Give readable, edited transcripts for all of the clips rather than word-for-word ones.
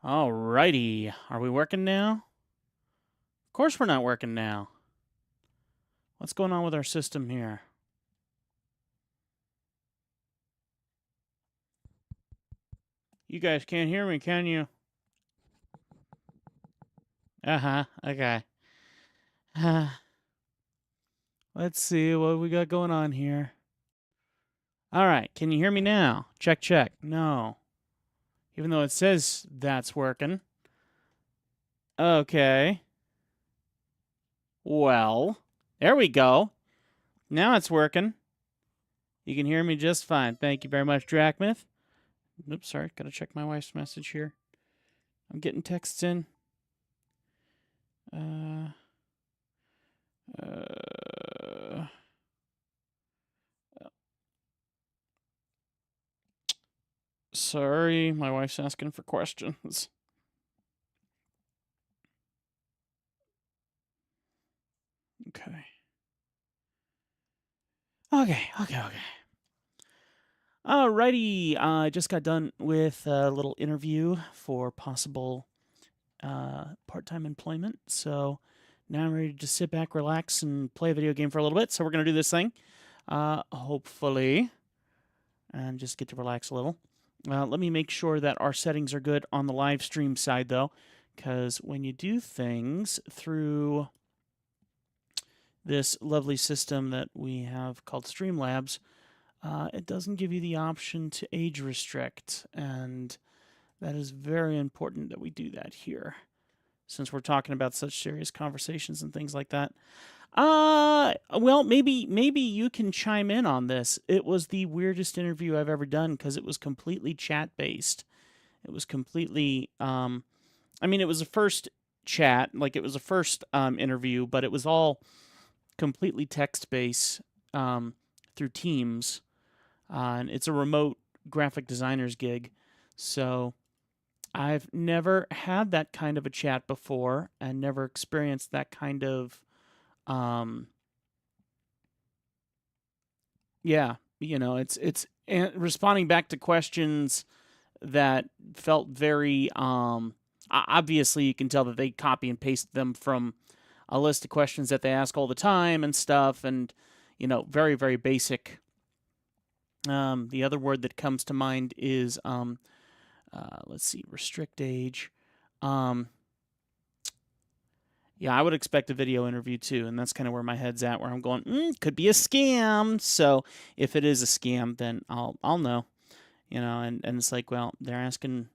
Alrighty, are we working now? Of course we're not working now. What's going on with our system here? You guys can't hear me, can you? Uh-huh, okay. Let's see what we got going on here. Alright, can you hear me now? Check, check. No. Even though it says that's working. Okay. Well, there we go. Now it's working. You can hear me just fine. Thank you very much, Drachmith. Oops, sorry. Gotta check my wife's message here. I'm getting texts in. Sorry, my wife's asking for questions. Okay. Okay. Alrighty, I just got done with a little interview for possible part-time employment. So now I'm ready to just sit back, relax, and play a video game for a little bit. So we're going to do this thing, hopefully, and just get to relax a little. Let me make sure that our settings are good on the live stream side, though, because when you do things through this lovely system that we have called Streamlabs, it doesn't give you the option to age restrict, and that is very important that we do that here, since we're talking about such serious conversations and things like that. Well, maybe you can chime in on this. It was the weirdest interview I've ever done because it was completely chat-based. It was completely, I mean, it was a first chat, like it was a first interview, but it was all completely text-based through Teams. And it's a remote graphic designer's gig. So I've never had that kind of a chat before and never experienced that kind of, yeah, you know, it's responding back to questions that felt very, obviously you can tell that they copy and paste them from a list of questions that they ask all the time and stuff, and, you know, very, very basic. The other word that comes to mind is, let's see, restrict age. Yeah, I would expect a video interview too, and that's kind of where my head's at, where I'm going, could be a scam. So if it is a scam, then I'll know, you know, and it's like, well, they're asking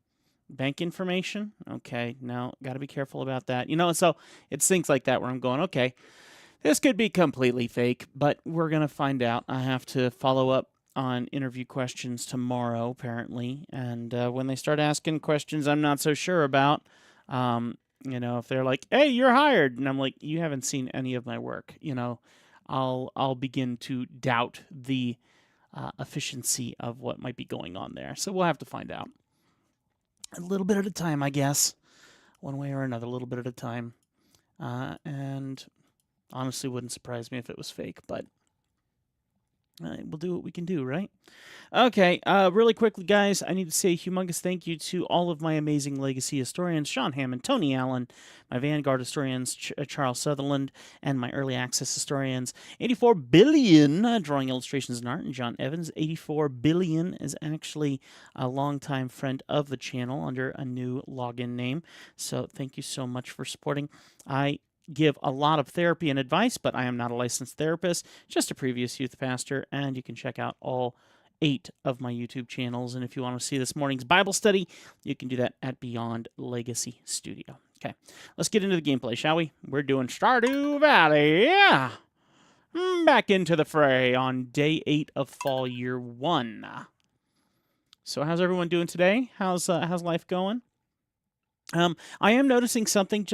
bank information. Okay, no, got to be careful about that, you know. So it's things like that where I'm going, okay, this could be completely fake, but we're gonna find out. I have to follow up on interview questions tomorrow, apparently, and when they start asking questions I'm not so sure about, you know, if they're like, "Hey, you're hired," and I'm like, "You haven't seen any of my work," you know, I'll begin to doubt the efficiency of what might be going on there. So we'll have to find out. A little bit at a time, I guess, one way or another, a little bit at a time. And honestly, wouldn't surprise me if it was fake, but we'll do what we can do, right? Okay, really quickly, guys, I need to say a humongous thank you to all of my amazing legacy historians, Sean Hammond, Tony Allen, my Vanguard historians, Charles Sutherland, and my early access historians, 84 billion, drawing illustrations and art, and John Evans. 84 billion is actually a longtime friend of the channel under a new login name, so thank you so much for supporting. I give a lot of therapy and advice, but I am not a licensed therapist, just a previous youth pastor, and you can check out all 8 of my YouTube channels. And if you want to see this morning's Bible study, you can do that at Beyond Legacy Studio. Okay, let's get into the gameplay, shall we? We're doing Stardew Valley. Yeah. Back into the fray on day 8 of fall year 1. So how's everyone doing today? How's life going? I am noticing something.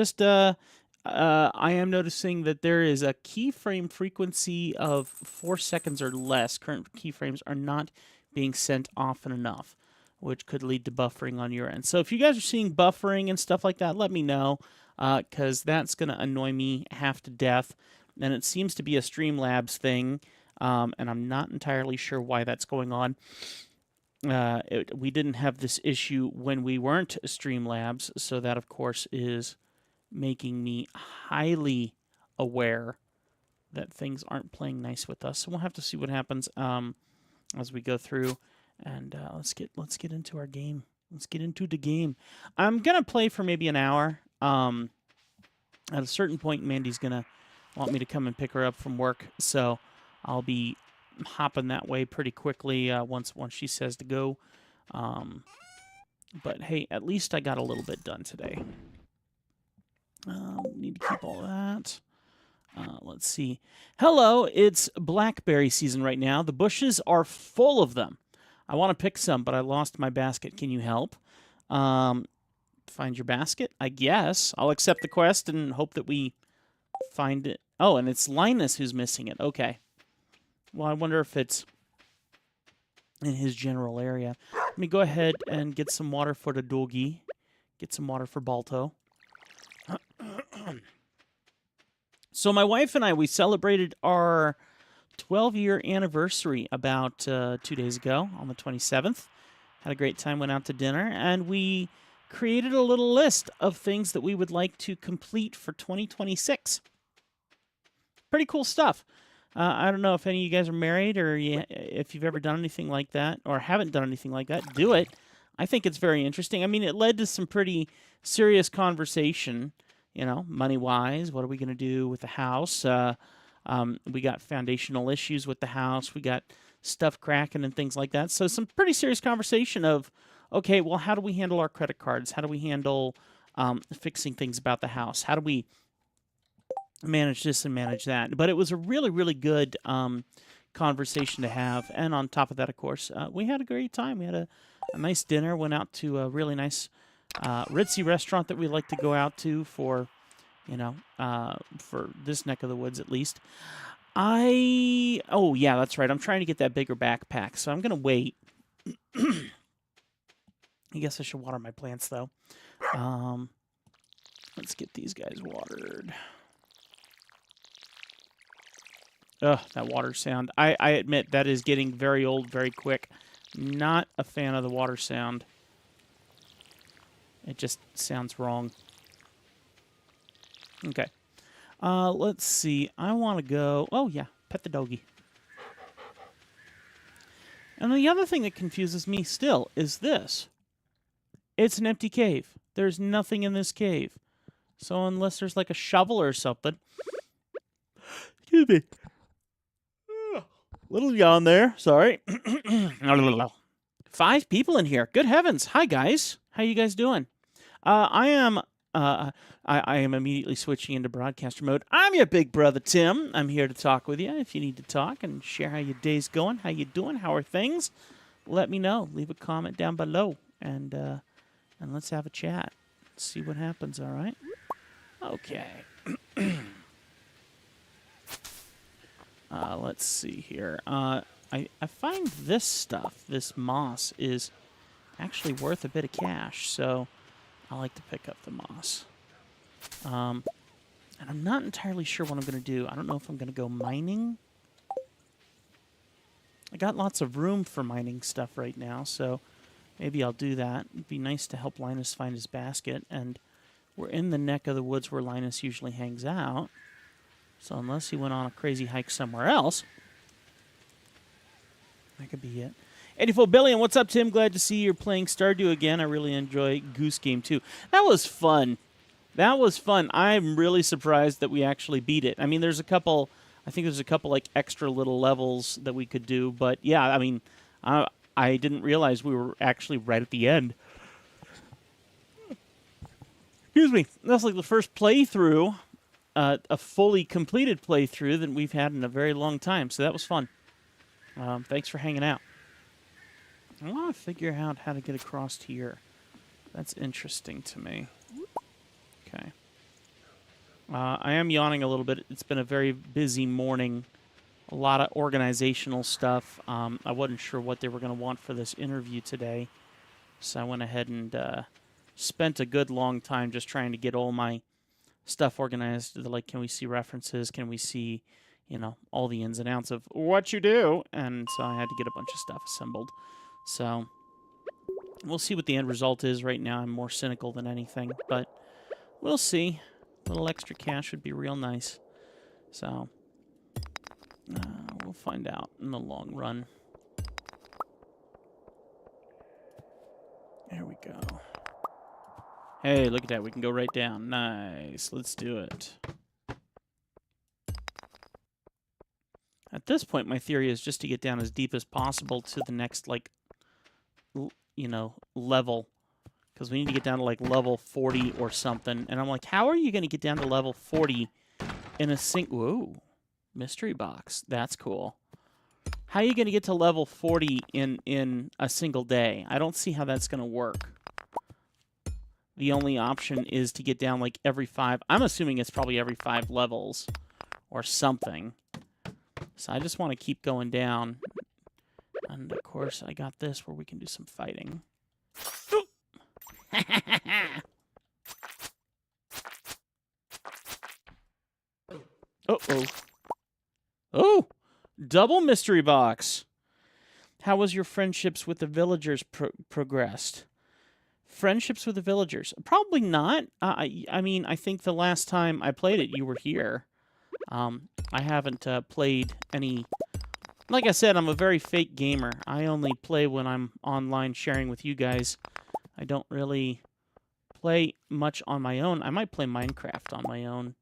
I am noticing that there is a keyframe frequency of 4 seconds or less. Current keyframes are not being sent often enough, which could lead to buffering on your end. So if you guys are seeing buffering and stuff like that, let me know, because that's going to annoy me half to death. And it seems to be a Streamlabs thing, and I'm not entirely sure why that's going on. We didn't have this issue when we weren't Streamlabs, so that, of course, is making me highly aware that things aren't playing nice with us. So we'll have to see what happens as we go through. And let's get into our game. Let's get into the game. I'm gonna play for maybe an hour. At a certain point, Mandy's gonna want me to come and pick her up from work, so I'll be hopping that way pretty quickly once she says to go. But hey, at least I got a little bit done today. Need to keep all that. Let's see. Hello, it's blackberry season right now. The bushes are full of them. I want to pick some, but I lost my basket. Can you help? Find your basket? I guess. I'll accept the quest and hope that we find it. Oh, and it's Linus who's missing it. Okay. Well, I wonder if it's in his general area. Let me go ahead and get some water for the doggy. Get some water for Balto. So my wife and I, we celebrated our 12-year anniversary about 2 days ago on the 27th. Had a great time, went out to dinner, and we created a little list of things that we would like to complete for 2026. Pretty cool stuff. I don't know if any of you guys are married or if you've ever done anything like that or haven't done anything like that. Do it. I think it's very interesting. I mean, it led to some pretty serious conversation, you know, money-wise. What are we going to do with the house? We got foundational issues with the house. We got stuff cracking and things like that. So some pretty serious conversation of, okay, well, how do we handle our credit cards? How do we handle fixing things about the house? How do we manage this and manage that? But it was a really, really good conversation to have. And on top of that, of course, we had a great time. We had a nice dinner, went out to a really nice ritzy restaurant that we like to go out to for, you know, for this neck of the woods at least. Oh, yeah, that's right. I'm trying to get that bigger backpack, so I'm going to wait. I guess I should water my plants, though. Let's get these guys watered. Ugh, that water sound. I admit that is getting very old very quick. Not a fan of the water sound. It just sounds wrong. Okay. Let's see. I want to go... Oh, yeah. Pet the doggy. And the other thing that confuses me still is this. It's an empty cave. There's nothing in this cave. So unless there's like a shovel or something... Excuse me. Little yawn there. Sorry. 5 people in here. Good heavens. Hi, guys. How you guys doing? I am immediately switching into broadcaster mode. I'm your big brother, Tim. I'm here to talk with you. If you need to talk and share how your day's going, how you doing, how are things, let me know. Leave a comment down below, and let's have a chat. See what happens, all right? Okay. Let's see here. I find this stuff, this moss, is actually worth a bit of cash, so I like to pick up the moss. And I'm not entirely sure what I'm going to do. I don't know if I'm going to go mining. I got lots of room for mining stuff right now, so maybe I'll do that. It'd be nice to help Linus find his basket, and we're in the neck of the woods where Linus usually hangs out. So unless he went on a crazy hike somewhere else, that could be it. 84 Billion, what's up, Tim? Glad to see you're playing Stardew again. I really enjoy Goose Game, too. That was fun. That was fun. I'm really surprised that we actually beat it. I mean, there's a couple. I think there's a couple like extra little levels that we could do, but yeah, I mean, I I didn't realize we were actually right at the end. Excuse me. That's like the first playthrough, a fully completed playthrough that we've had in a very long time. So that was fun. Thanks for hanging out. I want to figure out how to get across here. That's interesting to me. Okay. I am yawning a little bit. It's been a very busy morning. A lot of organizational stuff. I wasn't sure what they were going to want for this interview today. So I went ahead and spent a good long time just trying to get all my stuff organized. Like, can we see references? Can we see, all the ins and outs of what you do? And so I had to get a bunch of stuff assembled. So we'll see what the end result is. Right now I'm more cynical than anything, but we'll see. A little extra cash would be real nice. So we'll find out in the long run. There we go. Hey, look at that. We can go right down. Nice. Let's do it. At this point, my theory is just to get down as deep as possible to the next, level. Because we need to get down to, level 40 or something. And I'm like, how are you going to get down to level 40 in a Whoa. Mystery box. That's cool. How are you going to get to level 40 in a single day? I don't see how that's going to work. The only option is to get down every 5. I'm assuming it's probably every 5 levels or something. So I just want to keep going down. And of course, I got this where we can do some fighting. Uh-oh. Oh! Double mystery box. How was your friendships with the villagers progressed? Friendships with the villagers? Probably not. I mean, I think the last time I played it, you were here. I haven't played any... Like I said, I'm a very fake gamer. I only play when I'm online sharing with you guys. I don't really play much on my own. I might play Minecraft on my own,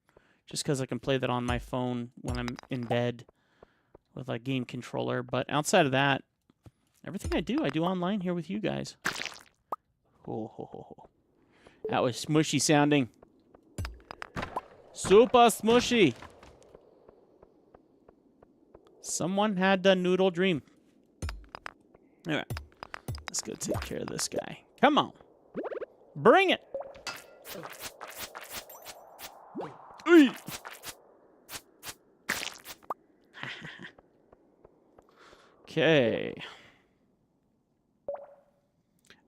just because I can play that on my phone when I'm in bed with a game controller. But outside of that, everything I do online here with you guys. Oh, that was smushy sounding. Super smushy. Someone had a noodle dream. All right, let's go take care of this guy. Come on. Bring it. Okay.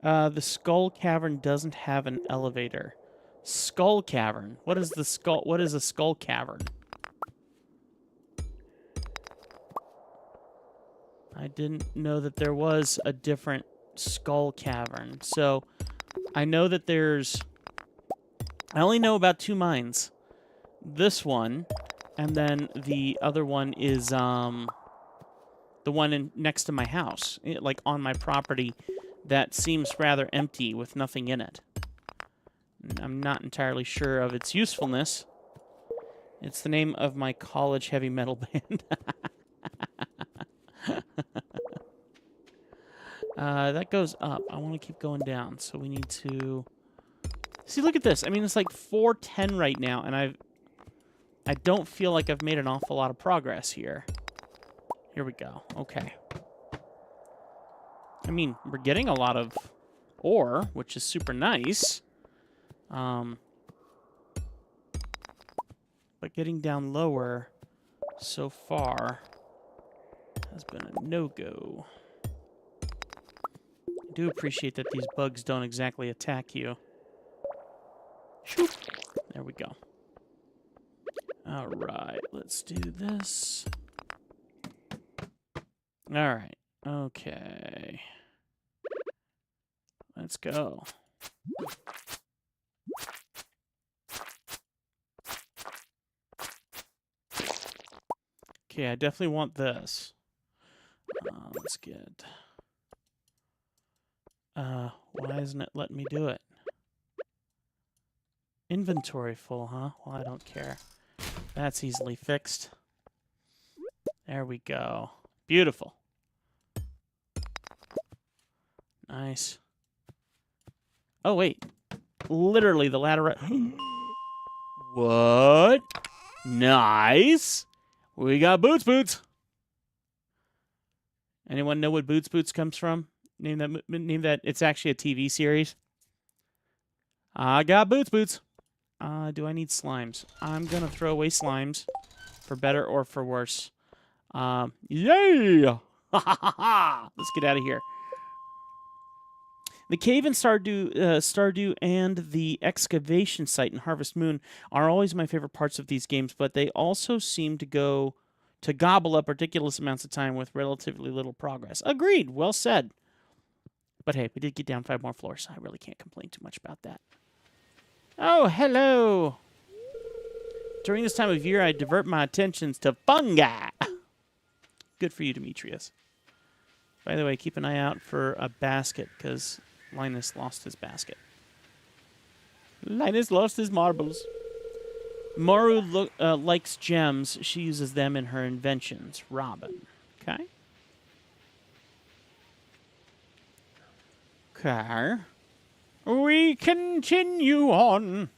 The Skull Cavern doesn't have an elevator. Skull Cavern. What is the skull? What is a Skull Cavern? I didn't know that there was a different Skull Cavern. So I know that there's... I only know about 2 mines. This one, and then the other one is the one next to my house, like on my property, that seems rather empty with nothing in it. I'm not entirely sure of its usefulness. It's the name of my college heavy metal band. That goes up. I want to keep going down, so we need to... See, look at this. I mean, it's like 410 right now, and I don't feel like I've made an awful lot of progress here. Here we go. Okay. I mean, we're getting a lot of ore, which is super nice. But getting down lower so far has been a no-go. I do appreciate that these bugs don't exactly attack you. Shoop. There we go. All right, let's do this. All right. Okay. Let's go. Okay, I definitely want this. Let's get... why isn't it letting me do it? Inventory full, huh? Well, I don't care. That's easily fixed. There we go. Beautiful. Nice. Oh, wait. Literally the ladder... What? Nice. We got Boots. Anyone know what Boots comes from? Name that. It's actually a TV series. I got Boots. Do I need slimes? I'm going to throw away slimes for better or for worse. Yay! Ha ha ha ha! Let's get out of here. The cave in Stardew and the excavation site in Harvest Moon are always my favorite parts of these games, but they also seem to gobble up ridiculous amounts of time with relatively little progress. Agreed. Well said. But hey, we did get down 5 more floors. I really can't complain too much about that. Oh, hello. During this time of year, I divert my attentions to fungi. Good for you, Demetrius. By the way, keep an eye out for a basket, because Linus lost his basket. Linus lost his marbles. Maru likes gems. She uses them in her inventions. Robin. Okay. Okay. We continue on.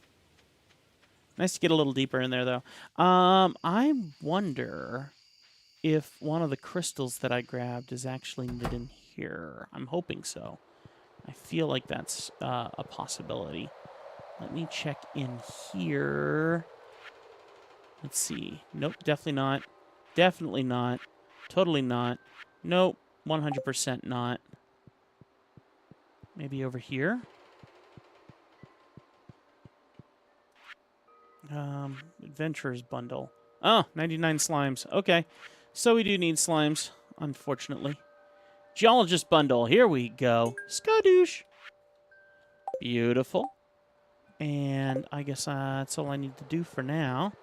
Nice to get a little deeper in there, though. I wonder if one of the crystals that I grabbed is actually knit in here. I'm hoping so. I feel like that's a possibility. Let me check in here. Let's see. Nope, definitely not. Definitely not. Totally not. Nope, 100% not. Maybe over here? Adventurers bundle. Oh, 99 slimes. Okay. So we do need slimes, unfortunately. Geologist bundle. Here we go. Skadoosh. Beautiful. And I guess that's all I need to do for now.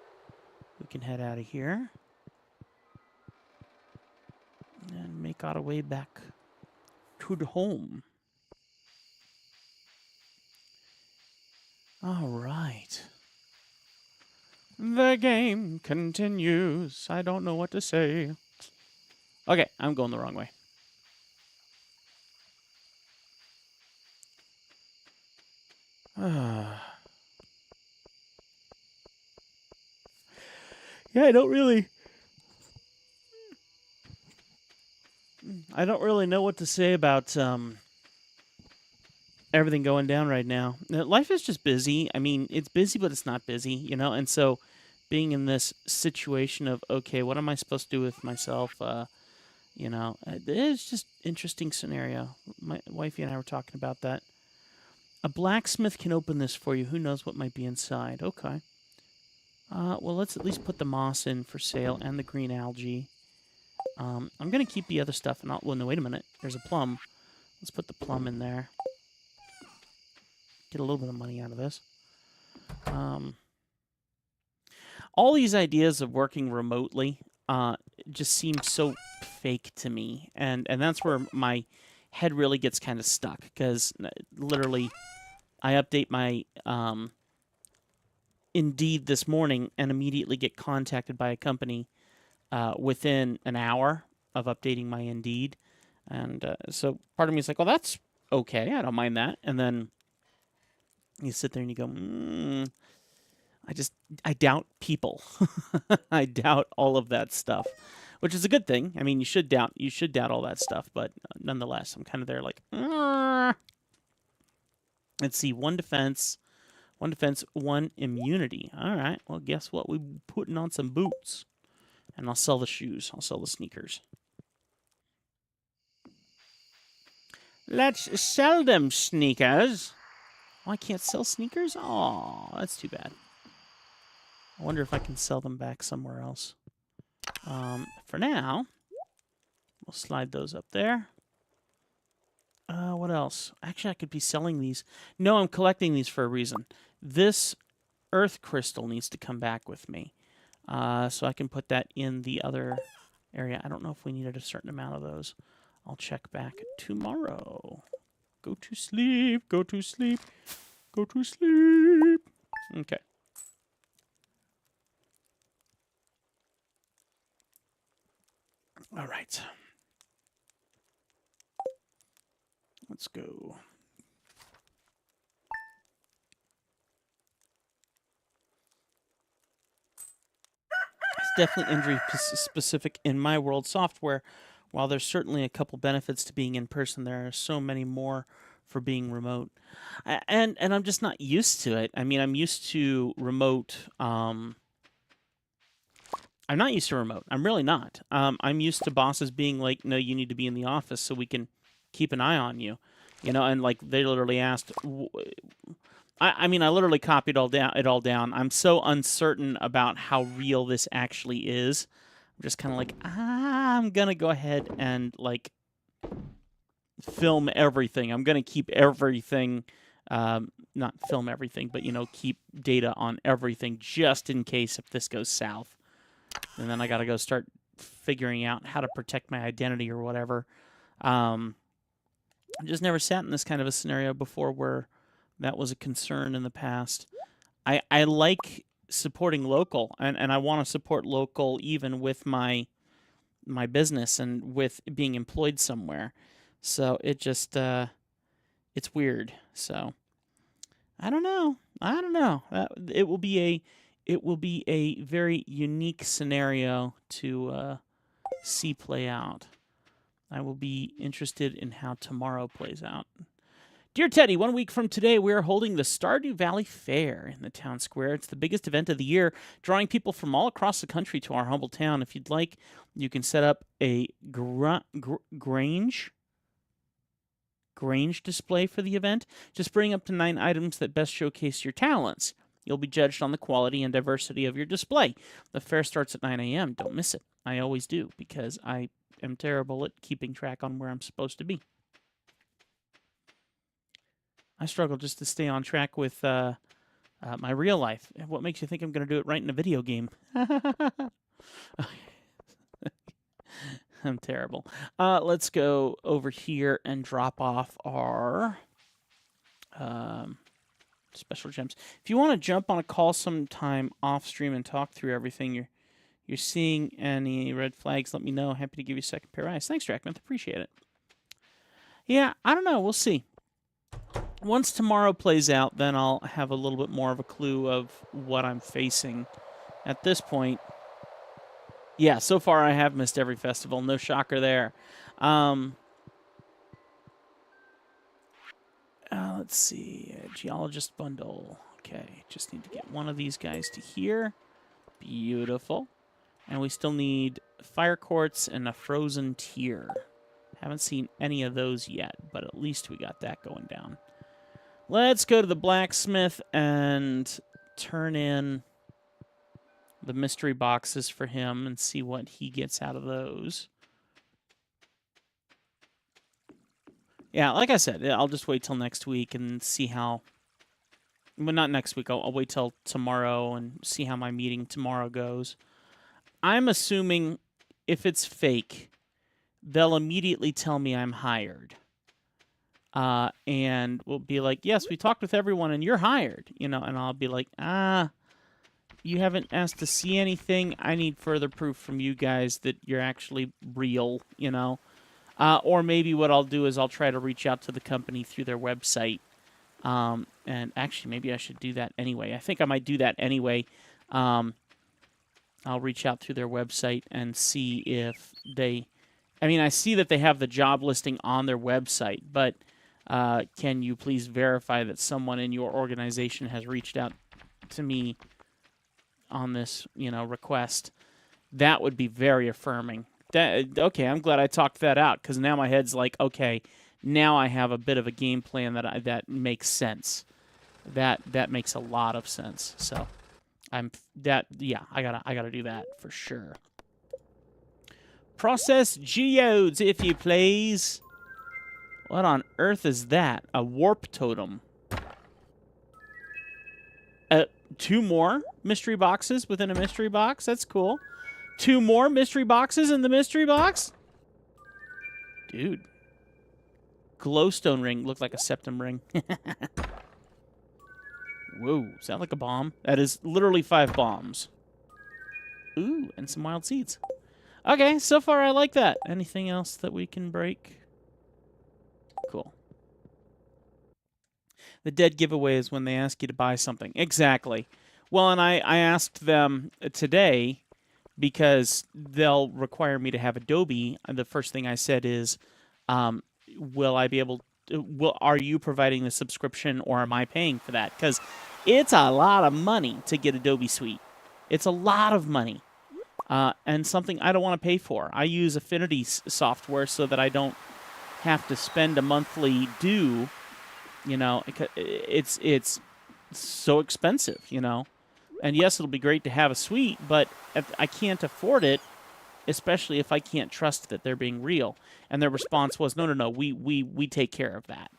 We can head out of here. And make our way back to the home. All right. The game continues. I don't know what to say. Okay, I'm going the wrong way. Yeah, I don't really know what to say about everything going down right now. Life is just busy. I mean, it's busy, but it's not busy, you know? And so being in this situation of, okay, what am I supposed to do with myself? It's just interesting scenario. My wifey and I were talking about that. A blacksmith can open this for you. Who knows what might be inside? Okay. Well, let's at least put the moss in for sale and the green algae. I'm going to keep the other stuff. No, wait a minute. There's a plum. Let's put the plum in there. Get a little bit of money out of this. All these ideas of working remotely just seem so fake to me. And that's where my head really gets kind of stuck. Because literally, I update my Indeed this morning and immediately get contacted by a company within an hour of updating my Indeed. And so part of me is like, well, that's okay. I don't mind that. And then you sit there and you go, I doubt people. I doubt all of that stuff, which is a good thing. I mean, you should doubt all that stuff, but nonetheless, I'm kind of there like, let's see, 1 defense, 1 immunity. All right, well, guess what? We're putting on some boots, and I'll sell the shoes. I'll sell the sneakers. Let's sell them sneakers. Oh, I can't sell sneakers? Oh, that's too bad. I wonder if I can sell them back somewhere else. For now, we'll slide those up there. What else? Actually, I could be selling these. No, I'm collecting these for a reason. This earth crystal needs to come back with me. So I can put that in the other area. I don't know if we needed a certain amount of those. I'll check back tomorrow. Go to sleep. Go to sleep. Go to sleep. Okay. All right. Let's go. It's definitely injury specific in my world software. While there's certainly a couple benefits to being in person, there are so many more for being remote. And I'm just not used to it. I mean, I'm used to remote. I'm not used to remote. I'm really not. I'm used to bosses being like, "No, you need to be in the office so we can keep an eye on you," And like they literally asked. I mean, I literally copied it all down. I'm so uncertain about how real this actually is. I'm just kind of like, I'm gonna go ahead and like film everything. I'm gonna keep everything, not film everything, but keep data on everything just in case if this goes south. And then I gotta go start figuring out how to protect my identity or whatever. I just never sat in this kind of a scenario before where that was a concern in the past. I like supporting local, and I want to support local even with my business and with being employed somewhere. So it just it's weird. So I don't know. It will be a very unique scenario to see play out. I will be interested in how tomorrow plays out. Dear Teddy, 1 week from today, we are holding the Stardew Valley Fair in the town square. It's the biggest event of the year, drawing people from all across the country to our humble town. If you'd like, you can set up a Grange display for the event. Just bring up to 9 items that best showcase your talents. You'll be judged on the quality and diversity of your display. The fair starts at 9 a.m. Don't miss it. I always do, because I am terrible at keeping track on where I'm supposed to be. I struggle just to stay on track with my real life. What makes you think I'm going to do it right in a video game? I'm terrible. Let's go over here and drop off our special gems. If you want to jump on a call sometime off stream and talk through everything you're seeing, any red flags, let me know. Happy to give you a second pair of eyes. Thanks, Drachman. Appreciate it. Yeah, I don't know. We'll see. Once tomorrow plays out, then I'll have a little bit more of a clue of what I'm facing. At this point, yeah, so far I have missed every festival. No shocker there. Let's see. Geologist bundle. Okay, just need to get one of these guys to here. Beautiful. And we still need fire quartz and a frozen tear. Haven't seen any of those yet, but at least we got that going down. Let's go to the blacksmith and turn in the mystery boxes for him and see what he gets out of those. Yeah, like I said, I'll just wait till next week and see how... Well, not next week. I'll wait till tomorrow and see how my meeting tomorrow goes. I'm assuming if it's fake, they'll immediately tell me I'm hired. And we'll be like, yes, we talked with everyone and you're hired, and I'll be like, you haven't asked to see anything. I need further proof from you guys that you're actually real, or maybe what I'll do is I'll try to reach out to the company through their website. And actually, maybe I should do that anyway. I think I might do that anyway. I'll reach out through their website and see if they... I mean, I see that they have the job listing on their website, but can you please verify that someone in your organization has reached out to me on this, request? That would be very affirming. Okay, I'm glad I talked that out, because now my head's like, okay, now I have a bit of a game plan that makes sense. That makes a lot of sense. So I gotta do that for sure. Process geodes, if you please. What on earth is that? A warp totem. 2 more mystery boxes within a mystery box. That's cool. 2 more mystery boxes in the mystery box? Dude. Glowstone ring. Looked like a septum ring. Whoa, is that like a bomb? That is literally 5 bombs. Ooh, and some wild seeds. Okay, so far I like that. Anything else that we can break? Cool. The dead giveaway is when they ask you to buy something. Exactly. Well, and I asked them today because they'll require me to have Adobe. The first thing I said is, will I be able are you providing the subscription or am I paying for that? Because it's a lot of money to get Adobe Suite. It's a lot of money. And something I don't want to pay for. I use Affinity software so that I don't have to spend a monthly due. You know, it's so expensive, you know. And yes, it'll be great to have a suite, but I can't afford it, especially if I can't trust that they're being real. And their response was, no, we take care of that.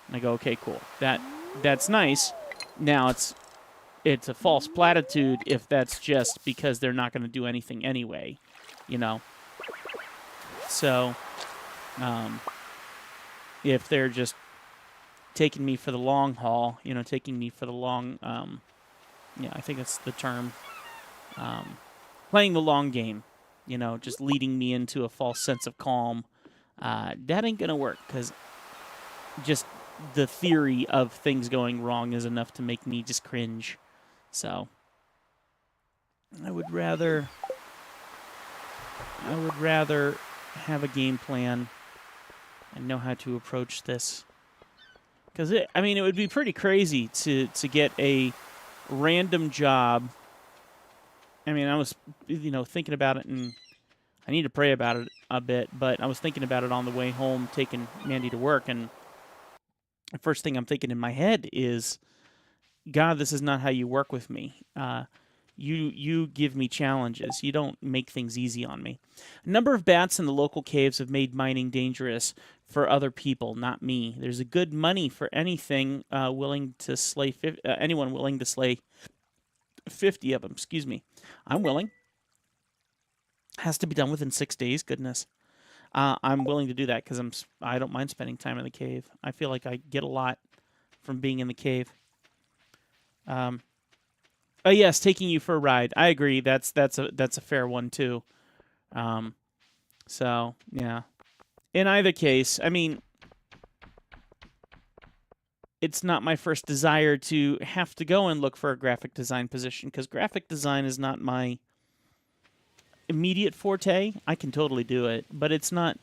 And I go, okay, cool. That's nice. Now it's a false platitude if that's just because they're not going to do anything anyway, you know. So, if they're just taking me for the long haul, you know, taking me for the long, yeah, I think that's the term, playing the long game, you know, just leading me into a false sense of calm, that ain't gonna work, because just the theory of things going wrong is enough to make me just cringe. So I would rather have a game plan and know how to approach this. Because, I mean, it would be pretty crazy to get a random job. I mean, I was, you know, thinking about it, and I need to pray about it a bit, but I was thinking about it on the way home, taking Mandy to work, and the first thing I'm thinking in my head is, God, this is not how you work with me. You give me challenges. You don't make things easy on me. A number of bats in the local caves have made mining dangerous for other people, not me. There's a good money for anything willing to slay anyone willing to slay 50 of them. Excuse me. I'm willing. Has to be done within 6 days. Goodness. I'm willing to do that because I don't mind spending time in the cave. I feel like I get a lot from being in the cave. Oh yes, taking you for a ride. I agree. That's a fair one too. So yeah. In either case, I mean, it's not my first desire to have to go and look for a graphic design position because graphic design is not my immediate forte. I can totally do it, but it's not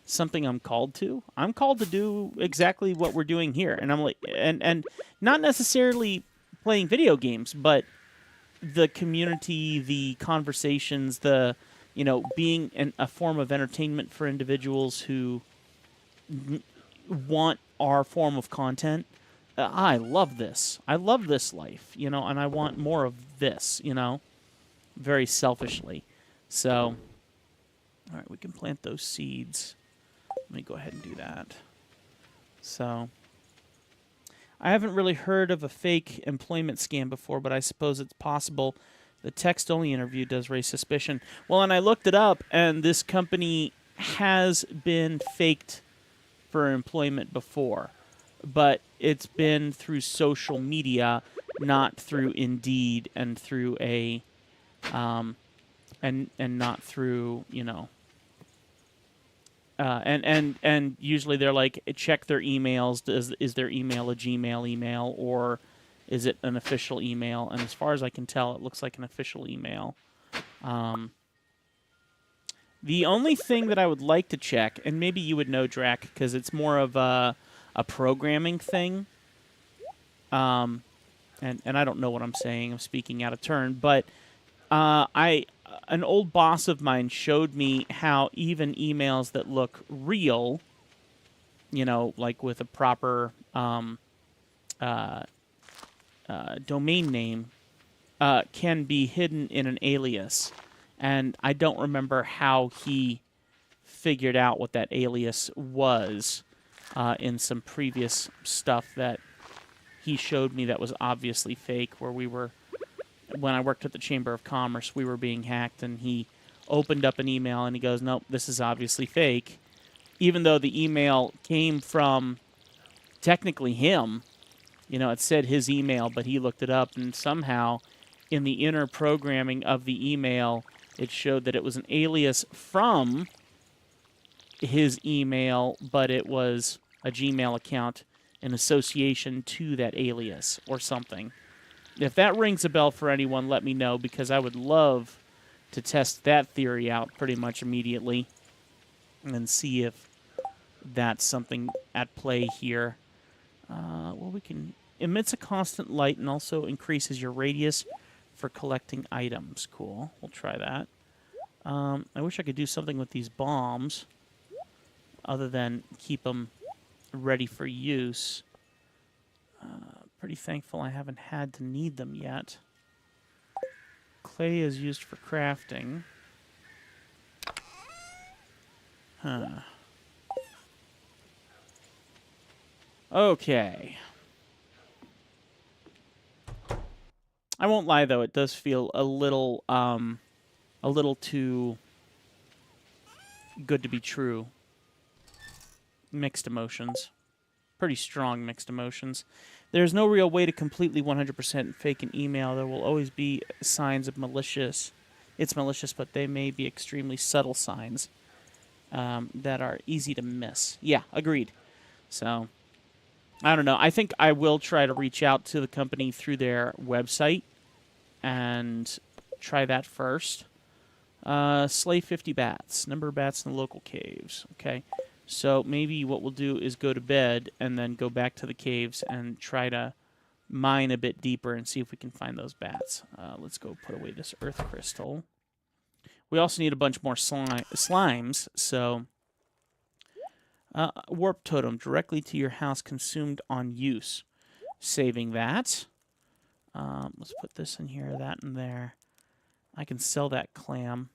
something I'm called to. I'm called to do exactly what we're doing here, and I'm like, and not necessarily playing video games, but the community, the conversations, the, you know, being a form of entertainment for individuals who want our form of content. I love this. I love this life, you know, and I want more of this, you know, very selfishly. So, all right, we can plant those seeds. Let me go ahead and do that. So, I haven't really heard of a fake employment scam before, but I suppose it's possible. The text-only interview does raise suspicion. Well, and I looked it up, and this company has been faked for employment before, but it's been through social media, not through Indeed, and through a, and not through, you know. And usually they're like, check their emails. Is their email a Gmail email or is it an official email? And as far as I can tell, it looks like an official email. The only thing that I would like to check, and maybe you would know, Drac, because it's more of a programming thing. And I don't know what I'm saying. I'm speaking out of turn, but an old boss of mine showed me how even emails that look real, you know, like with a proper domain name, can be hidden in an alias. And I don't remember how he figured out what that alias was in some previous stuff that he showed me that was obviously fake, where we were... When I worked at the Chamber of Commerce, we were being hacked, and he opened up an email, and he goes, nope, this is obviously fake. Even though the email came from, technically, him, You know, it said his email, but he looked it up, and somehow in the inner programming of the email, it showed that it was an alias from his email, but it was a Gmail account in association to that alias or something. If that rings a bell for anyone, let me know, because I would love to test that theory out pretty much immediately and see if that's something at play here. Well, we can... Emits a constant light and also increases your radius for collecting items. Cool. We'll try that. I wish I could do something with these bombs other than keep them ready for use. Pretty thankful I haven't had to need them yet. Clay is used for crafting. Huh. Okay. I won't lie, though, it does feel a little too good to be true. Mixed emotions. Pretty strong mixed emotions. There's no real way to completely 100% fake an email. There will always be signs of malicious. It's malicious, but they may be extremely subtle signs that are easy to miss. Yeah, agreed. So, I don't know. I think I will try to reach out to the company through their website and try that first. Slay 50 bats. Number of bats in the local caves. Okay. So maybe what we'll do is go to bed and then go back to the caves and try to mine a bit deeper and see if we can find those bats. Let's go put away this earth crystal. We also need a bunch more slimes, so... warp totem directly to your house consumed on use. Saving that. Let's put this in here, that in there. I can sell that clam.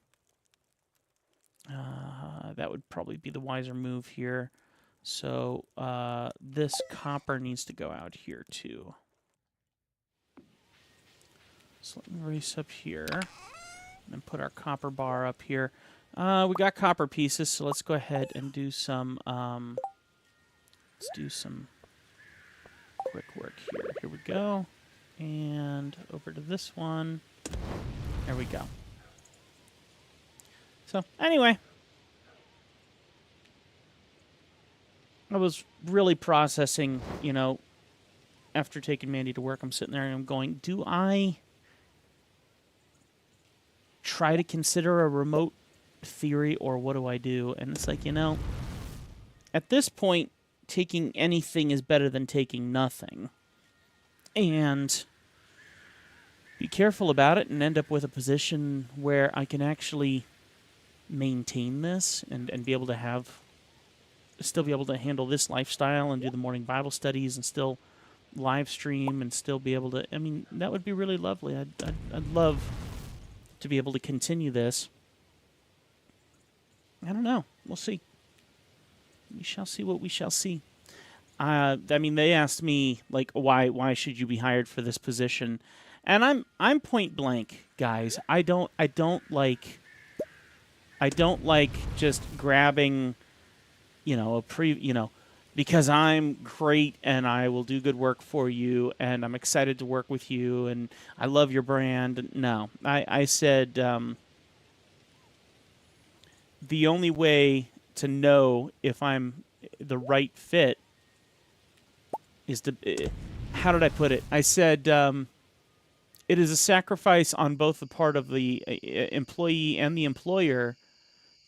That would probably be the wiser move here. So this copper needs to go out here too. So let me race up here and put our copper bar up here. We got copper pieces, so let's go ahead and do some. Let's do some quick work here. Here we go, and over to this one. There we go. So anyway, I was really processing, you know, after taking Mandy to work, I'm sitting there and I'm going, do I try to consider a remote theory or what do I do? And it's like, you know, at this point, taking anything is better than taking nothing. And be careful about it and end up with a position where I can actually maintain this and be able to have, still be able to handle this lifestyle and do the morning Bible studies and still live stream and still be able to, I mean, that would be really lovely. I'd love to be able to continue this. I don't know. We'll see. We shall see what we shall see. I mean, they asked me, like, why should you be hired for this position? And I'm point blank, guys. I don't like just grabbing, you know, because I'm great and I will do good work for you and I'm excited to work with you and I love your brand. No, I said the only way to know if I'm the right fit is to, how did I put it? I said, it is a sacrifice on both the part of the employee and the employer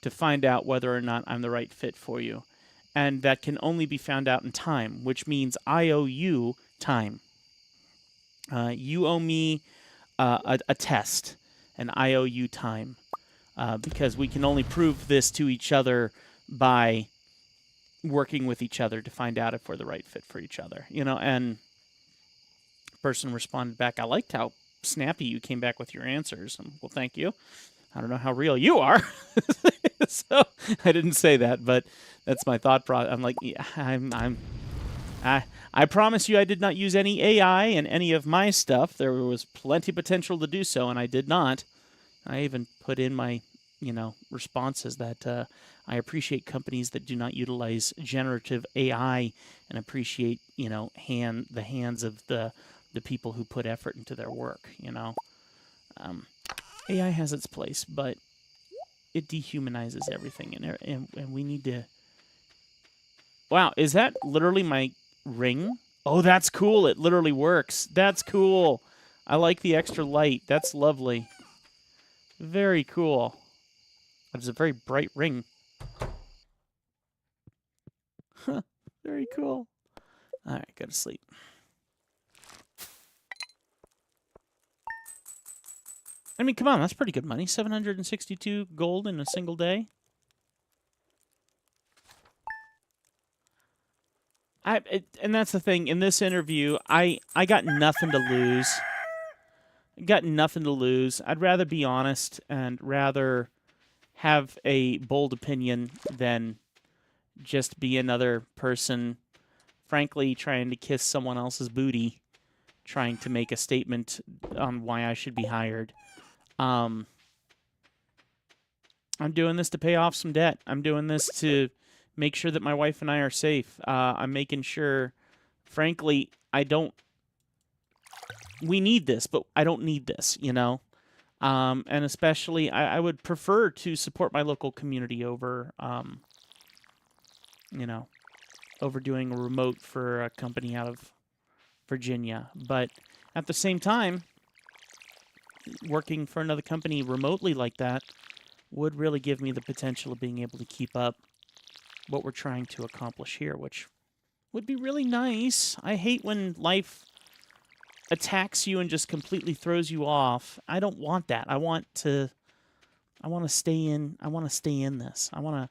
to find out whether or not I'm the right fit for you. And that can only be found out in time, which means I owe you time. You owe me a test, and I owe you time. Because we can only prove this to each other by working with each other to find out if we're the right fit for each other. You know, and the person responded back, I liked how snappy you came back with your answers. Well, thank you. I don't know how real you are. So I didn't say that, but that's my thought process. I'm like, yeah, I promise you I did not use any AI in any of my stuff. There was plenty of potential to do so, and I did not. I even put in my responses that I appreciate companies that do not utilize generative AI and appreciate, the hands of the people who put effort into their work. Um, AI has its place, but it dehumanizes everything, and we need to. Wow, is that literally my ring? Oh, that's cool. It literally works. That's cool. I like the extra light. That's lovely. Very cool. It's a very bright ring. Huh. Very cool. All right, go to sleep. I mean, come on, that's pretty good money. 762 gold in a single day. And that's the thing. In this interview, I got nothing to lose. Got nothing to lose. I'd rather be honest and rather have a bold opinion than just be another person, frankly, trying to kiss someone else's booty, trying to make a statement on why I should be hired. I'm doing this to pay off some debt. I'm doing this to make sure that my wife and I are safe. I'm making sure, frankly, we need this, but I don't need this, and especially, I would prefer to support my local community over, over doing a remote for a company out of Virginia. But at the same time, working for another company remotely like that would really give me the potential of being able to keep up what we're trying to accomplish here, which would be really nice. I hate when life attacks you and just completely throws you off. I don't want that. I want to stay in this. I want to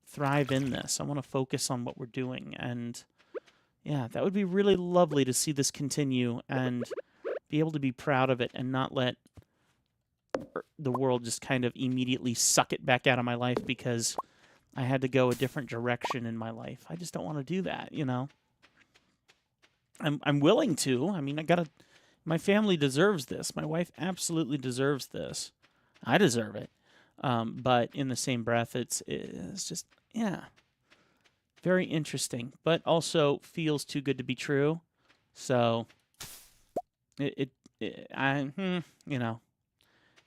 thrive in this. I want to focus on what we're doing. And yeah, that would be really lovely to see this continue and be able to be proud of it and not let the world just kind of immediately suck it back out of my life because I had to go a different direction in my life. I just don't want to do that, I'm willing to. I mean, my family deserves this. My wife absolutely deserves this. I deserve it. But in the same breath, it's just, yeah, very interesting, but also feels too good to be true. So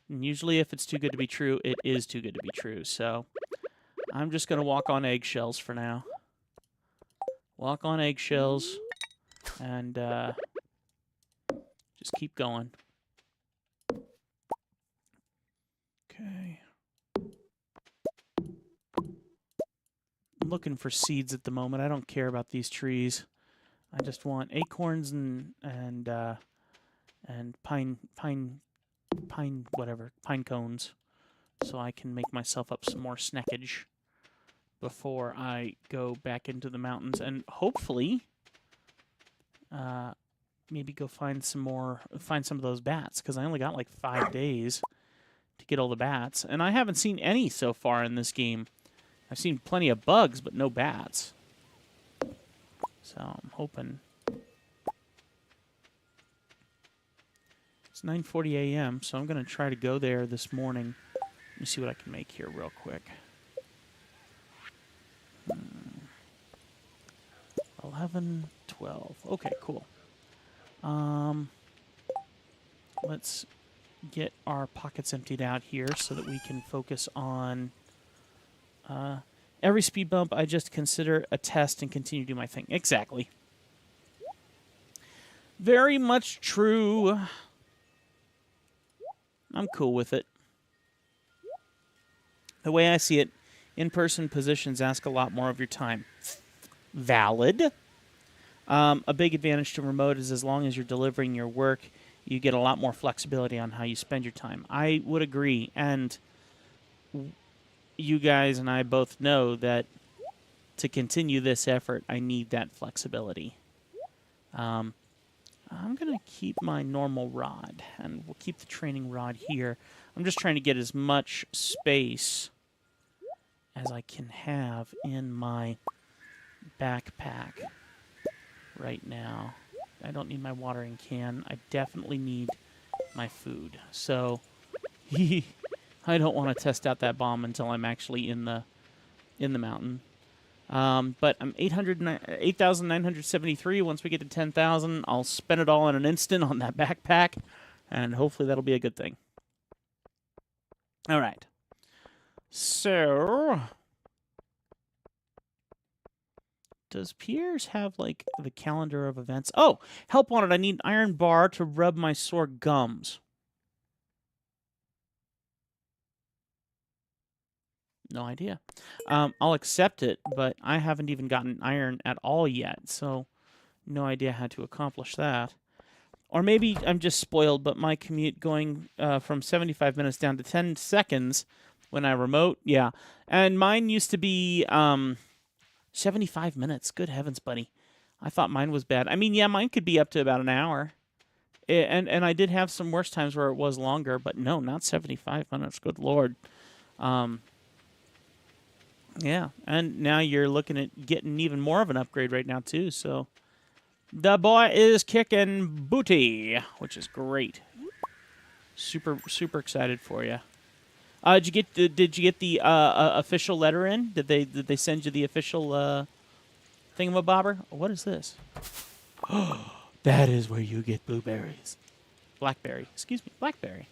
usually if it's too good to be true, it is too good to be true. So I'm just going to walk on eggshells for now. Walk on eggshells and just keep going. Okay. I'm looking for seeds at the moment. I don't care about these trees. I just want acorns and pine cones, so I can make myself up some more snackage before I go back into the mountains and hopefully maybe go find some of those bats, because I only got like 5 days to get all the bats, and I haven't seen any so far in this game. I've seen plenty of bugs, but no bats. So I'm hoping. It's 9:40 a.m., so I'm going to try to go there this morning. Let me see what I can make here real quick. 11, 12. Okay, cool. Let's get our pockets emptied out here so that we can focus on every speed bump. I just consider a test and continue to do my thing. Exactly. Very much true. I'm cool with it. The way I see it, in-person positions ask a lot more of your time. Valid. A big advantage to remote is as long as you're delivering your work, you get a lot more flexibility on how you spend your time. I would agree, and you guys and I both know that to continue this effort, I need that flexibility. I'm going to keep my normal rod, and we'll keep the training rod here. I'm just trying to get as much space as I can have in my backpack right now. I don't need my watering can. I definitely need my food. So I don't want to test out that bomb until I'm actually in the mountain. But I'm 8,973. Once we get to 10,000, I'll spend it all in an instant on that backpack, and hopefully that'll be a good thing. All right. So, does Pierre's have, like, the calendar of events? Oh, help wanted. I need an iron bar to rub my sore gums. No idea. I'll accept it, but I haven't even gotten iron at all yet, so no idea how to accomplish that. Or maybe I'm just spoiled, but my commute going from 75 minutes down to 10 seconds when I remote, yeah. And mine used to be 75 minutes. Good heavens, buddy. I thought mine was bad. I mean, yeah, mine could be up to about an hour. And I did have some worse times where it was longer, but no, not 75 minutes. Good Lord. Yeah, and now you're looking at getting even more of an upgrade right now, too, so... The boy is kicking booty, which is great. Super, super excited for you. Did you get the official letter in? Did they send you the official thingamabobber? What is this? That is where you get blueberries. Blackberry. Excuse me, blackberry.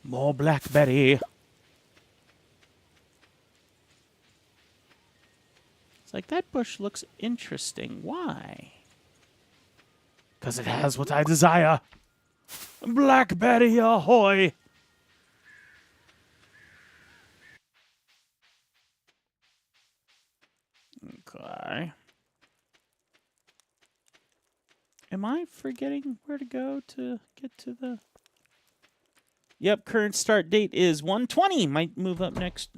More blackberry. It's like, that bush looks interesting. Why? Because it has what I desire. Blackberry ahoy! Okay. Am I forgetting where to go to get to the... Yep, current start date is 1/20. Might move up next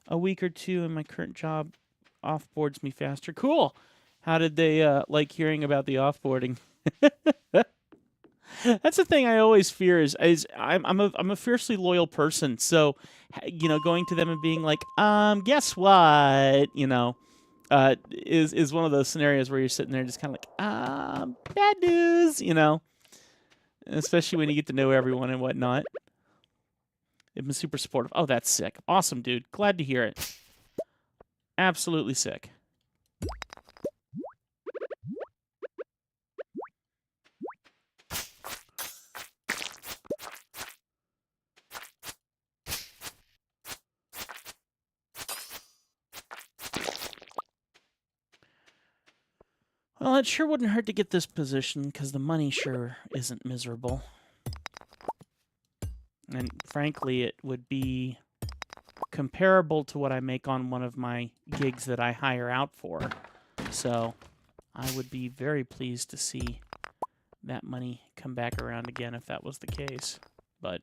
a week or two, and my current job offboards me faster. Cool. How did they like hearing about the offboarding? That's the thing I always fear is I'm a fiercely loyal person, so going to them and being like, guess what, is one of those scenarios where you're sitting there just kind of like, bad news, especially when you get to know everyone and whatnot. They've been super supportive. Oh, that's sick. Awesome, dude. Glad to hear it. Absolutely sick. Well, it sure wouldn't hurt to get this position, because the money sure isn't miserable. And frankly, it would be comparable to what I make on one of my gigs that I hire out for. So I would be very pleased to see that money come back around again if that was the case. But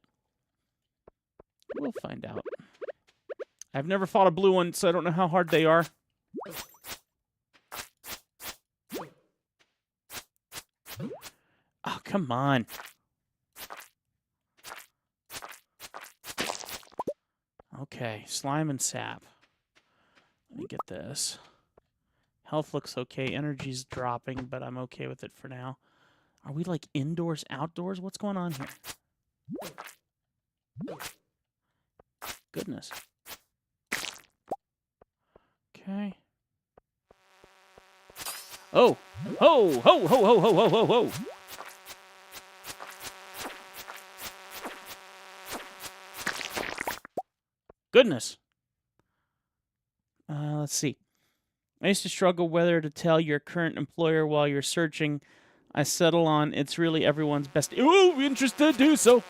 we'll find out. I've never fought a blue one, so I don't know how hard they are. Oh, come on. Okay, slime and sap. Let me get this. Health looks okay. Energy's dropping, but I'm okay with it for now. Are we like indoors, outdoors? What's going on here? Goodness. Okay. Oh! Ho! Ho! Ho! Ho! Ho! Ho! Ho! Ho! Goodness. Let's see. I used to struggle whether to tell your current employer while you're searching. I settle on it's really everyone's best. Ooh, interested, do so.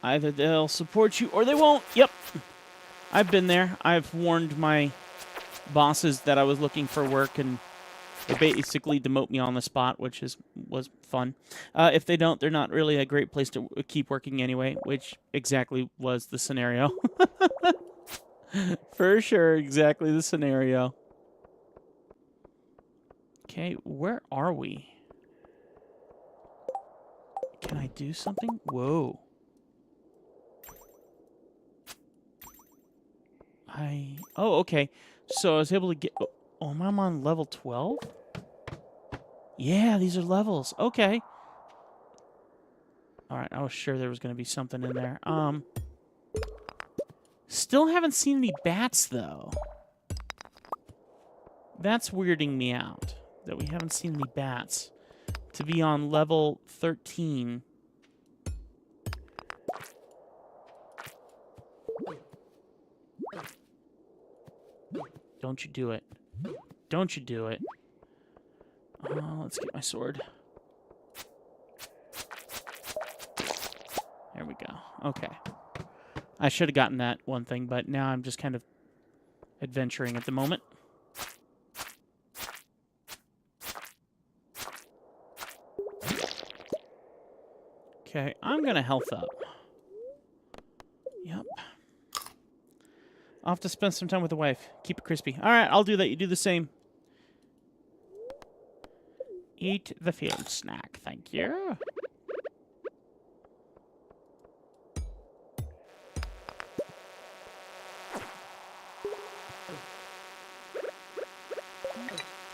Either they'll support you or they won't. Yep. I've been there. I've warned my bosses that I was looking for work, and they basically demote me on the spot, which was fun. If they don't, they're not really a great place to keep working anyway, which exactly was the scenario. For sure, exactly the scenario. Okay, where are we? Can I do something? Whoa. Oh, okay. So I was able to get... Oh, I'm on level 12? Yeah, these are levels. Okay. All right, I was sure there was going to be something in there. Still haven't seen any bats, though. That's weirding me out, that we haven't seen any bats. To be on level 13. Don't you do it. Don't you do it. Let's get my sword. There we go. Okay. I should have gotten that one thing, but now I'm just kind of adventuring at the moment. Okay, I'm going to health up. Yep. I'll have to spend some time with the wife. Keep it crispy. All right, I'll do that. You do the same. Eat the field snack. Thank you.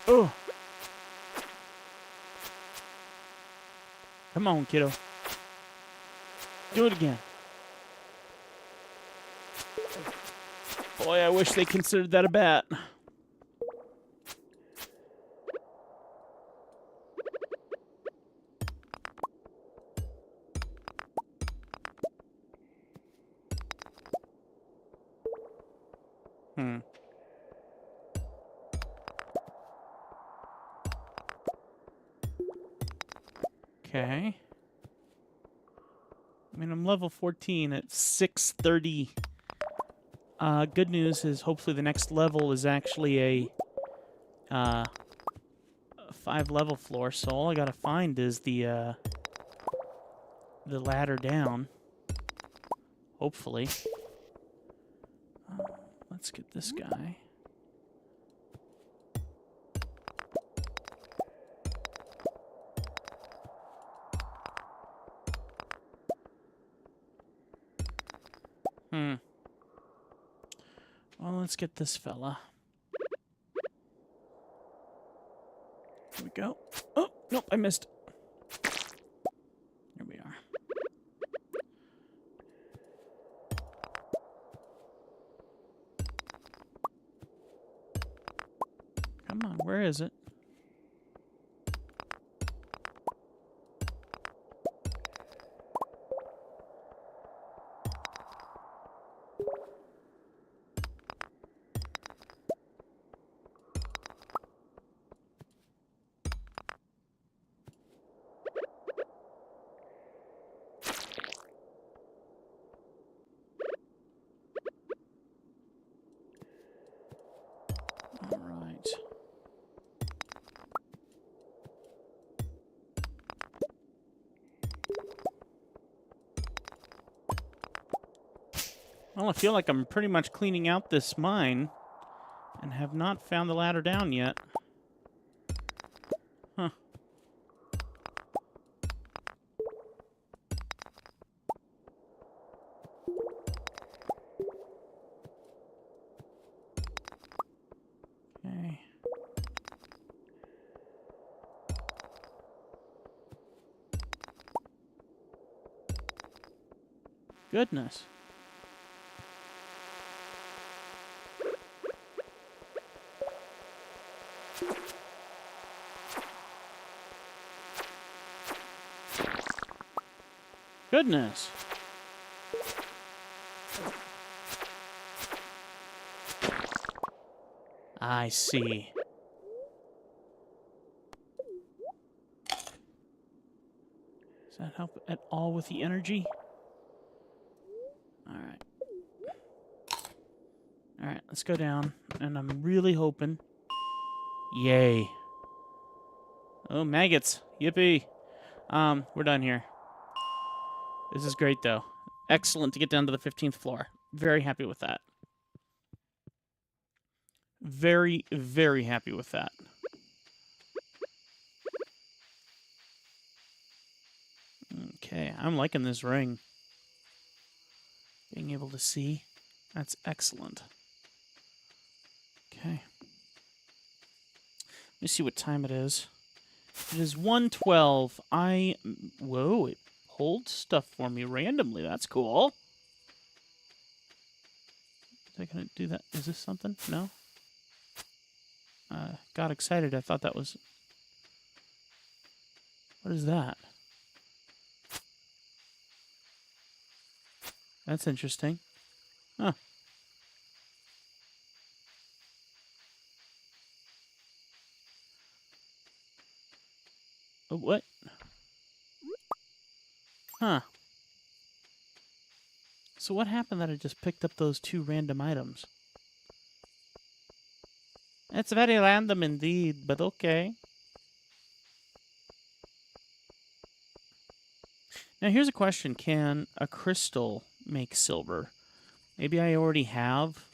Oh. Come on, kiddo. Do it again. Boy, I wish they considered that a bat. Okay. I mean, I'm level 14 at 630. Good news is hopefully the next level is actually a 5-level floor, so all I gotta find is the ladder down. Hopefully. Let's get this guy. Well, let's get this fella. Here we go. Oh, nope, I missed. Here we are. Come on, where is it? All right. Well, I feel like I'm pretty much cleaning out this mine and have not found the ladder down yet. Huh. Okay. Goodness. Goodness. I see. Does that help at all with the energy? Alright. Alright, let's go down. And I'm really hoping. Yay. Oh, maggots. Yippee. We're done here. This is great, though. Excellent to get down to the 15th floor. Very happy with that. Very, very happy with that. Okay, I'm liking this ring. Being able to see. That's excellent. Okay. Let me see what time it is. It is 1:12. Whoa, it pulled stuff for me randomly. That's cool. Is I gonna do that? Is this something? No? Got excited. I thought that was... What is that? That's interesting. Huh. Oh, what? Huh. So what happened that I just picked up those 2 random items? It's very random indeed, but okay. Now here's a question. Can a crystal make silver? Maybe I already have.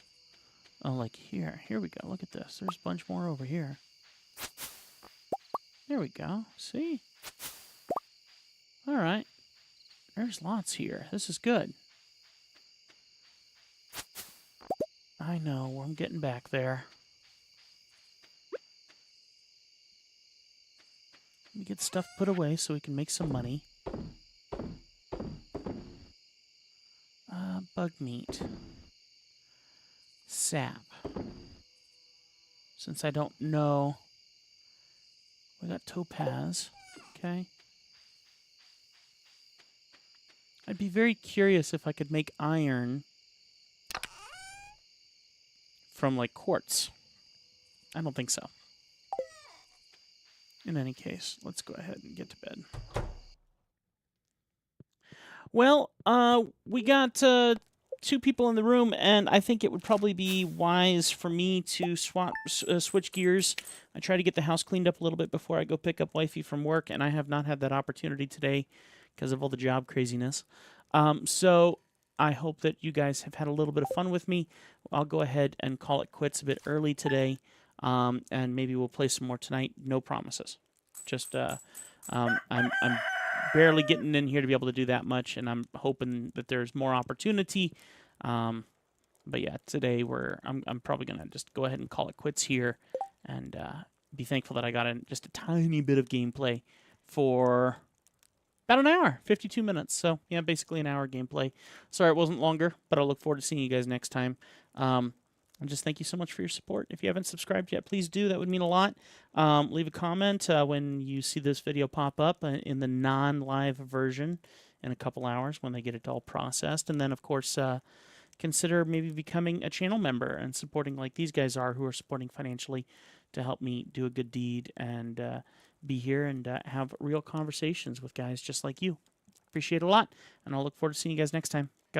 Oh, like here. Here we go. Look at this. There's a bunch more over here. There we go. See? All right. There's lots here. This is good. I know. I'm getting back there. Let me get stuff put away so we can make some money. Bug meat. Sap. Since I don't know... We got topaz. Okay. I'd be very curious if I could make iron from, like, quartz. I don't think so. In any case, let's go ahead and get to bed. Well, we got 2 people in the room, and I think it would probably be wise for me to switch gears. I try to get the house cleaned up a little bit before I go pick up wifey from work, and I have not had that opportunity today because of all the job craziness. So I hope that you guys have had a little bit of fun with me. I'll go ahead and call it quits a bit early today, and maybe we'll play some more tonight. No promises. Just I'm barely getting in here to be able to do that much, and I'm hoping that there's more opportunity. But yeah, today I'm probably gonna just go ahead and call it quits here, and be thankful that I got in just a tiny bit of gameplay for about an hour, 52 minutes. So yeah, basically an hour gameplay. Sorry it wasn't longer, but I look forward to seeing you guys next time. And just thank you so much for your support. If you haven't subscribed yet, please do. That would mean a lot. Leave a comment when you see this video pop up in the non-live version in a couple hours when they get it all processed. And then, of course, consider maybe becoming a channel member and supporting like these guys are, who are supporting financially to help me do a good deed and be here and have real conversations with guys just like you. Appreciate it a lot, and I'll look forward to seeing you guys next time. God bless.